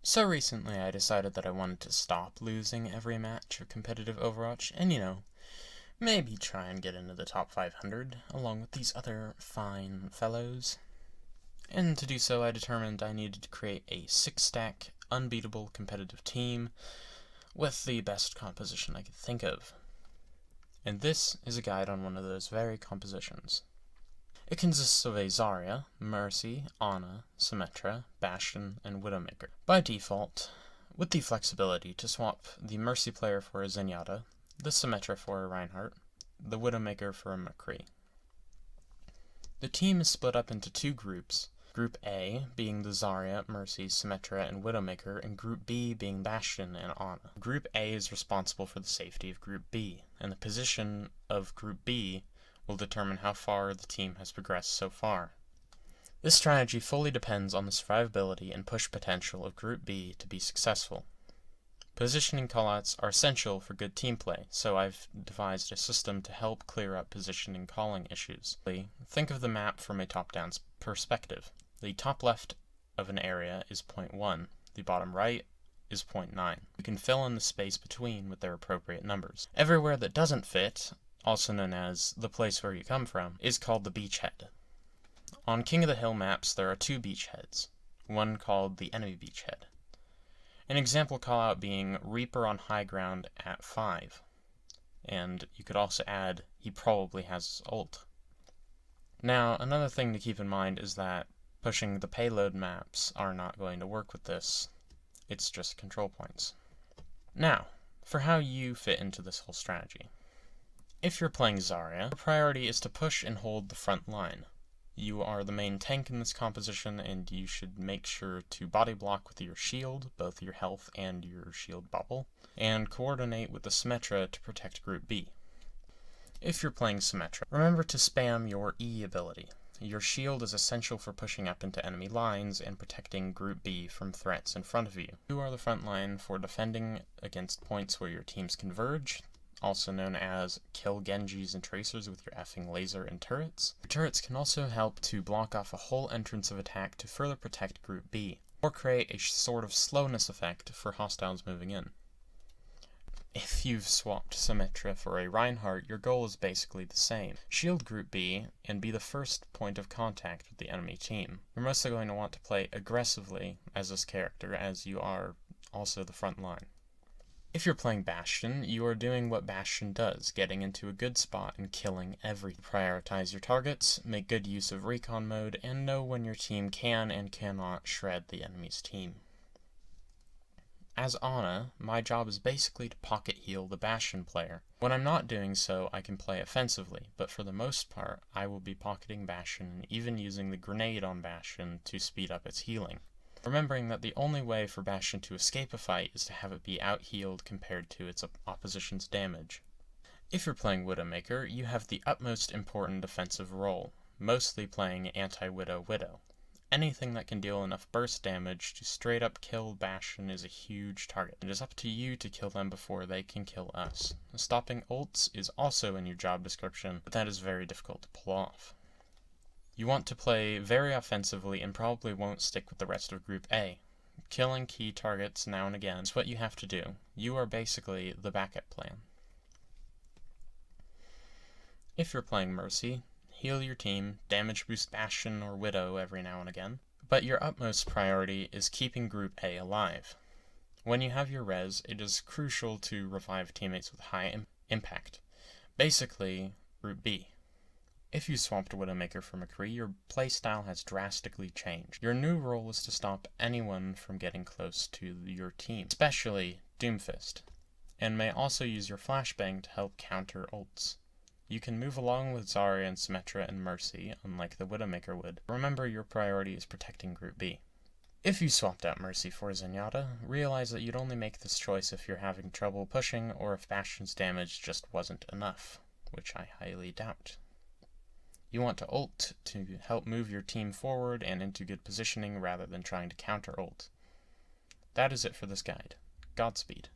So recently I decided that I wanted to stop losing every match of competitive Overwatch and, maybe try and get into the top 500 along with these other fine fellows. And to do so I determined I needed to create a 6-stack, unbeatable competitive team with the best composition I could think of. And this is a guide on one of those very compositions. It consists of a Zarya, Mercy, Ana, Symmetra, Bastion, and Widowmaker. By default, with the flexibility to swap the Mercy player for a Zenyatta, the Symmetra for a Reinhardt, the Widowmaker for a McCree. The team is split up into two groups, Group A being the Zarya, Mercy, Symmetra, and Widowmaker, and Group B being Bastion and Ana. Group A is responsible for the safety of Group B, and the position of Group B will determine how far the team has progressed so far. This strategy fully depends on the survivability and push potential of Group B to be successful. Positioning callouts are essential for good team play, so I've devised a system to help clear up positioning calling issues. Think of the map from a top-down perspective. The top left of an area is point 1, the bottom right is point 9. You can fill in the space between with their appropriate numbers. Everywhere that doesn't fit, also known as the place where you come from, is called the beachhead. On King of the Hill maps there are two beachheads, one called the enemy beachhead. An example callout being Reaper on high ground at 5. And you could also add, he probably has his ult. Now, another thing to keep in mind is that pushing the payload maps are not going to work with this. It's just control points. Now, for how you fit into this whole strategy. If you're playing Zarya, your priority is to push and hold the front line. You are the main tank in this composition, and you should make sure to body block with your shield, both your health and your shield bubble, and coordinate with the Symmetra to protect Group B. If you're playing Symmetra, remember to spam your E ability. Your shield is essential for pushing up into enemy lines and protecting Group B from threats in front of you. You are the front line for defending against points where your teams converge, also known as kill Genjis and Tracers with your effing laser and turrets. Your turrets can also help to block off a whole entrance of attack to further protect Group B, or create a sort of slowness effect for hostiles moving in. If you've swapped Symmetra for a Reinhardt, your goal is basically the same. Shield Group B and be the first point of contact with the enemy team. You're mostly going to want to play aggressively as this character, as you are also the front line. If you're playing Bastion, you are doing what Bastion does, getting into a good spot and killing everything. Prioritize your targets, make good use of recon mode, and know when your team can and cannot shred the enemy's team. As Ana, my job is basically to pocket heal the Bastion player. When I'm not doing so, I can play offensively, but for the most part, I will be pocketing Bastion and even using the grenade on Bastion to speed up its healing. Remembering that the only way for Bastion to escape a fight is to have it be out-healed compared to its opposition's damage. If you're playing Widowmaker, you have the utmost important defensive role, mostly playing anti-Widow. Anything that can deal enough burst damage to straight up kill Bastion is a huge target. It is up to you to kill them before they can kill us. Stopping ults is also in your job description, but that is very difficult to pull off. You want to play very offensively and probably won't stick with the rest of Group A. Killing key targets now and again is what you have to do. You are basically the backup plan. If you're playing Mercy, heal your team, damage boost Bastion or Widow every now and again, but your utmost priority is keeping Group A alive. When you have your res, it is crucial to revive teammates with high impact. Basically, Group B. If you swapped Widowmaker for McCree, your playstyle has drastically changed. Your new role is to stop anyone from getting close to your team, especially Doomfist, and may also use your flashbang to help counter ults. You can move along with Zarya and Symmetra and Mercy, unlike the Widowmaker would. Remember, your priority is protecting Group B. If you swapped out Mercy for Zenyatta, realize that you'd only make this choice if you're having trouble pushing or if Bastion's damage just wasn't enough, which I highly doubt. You want to ult to help move your team forward and into good positioning rather than trying to counter ult. That is it for this guide. Godspeed.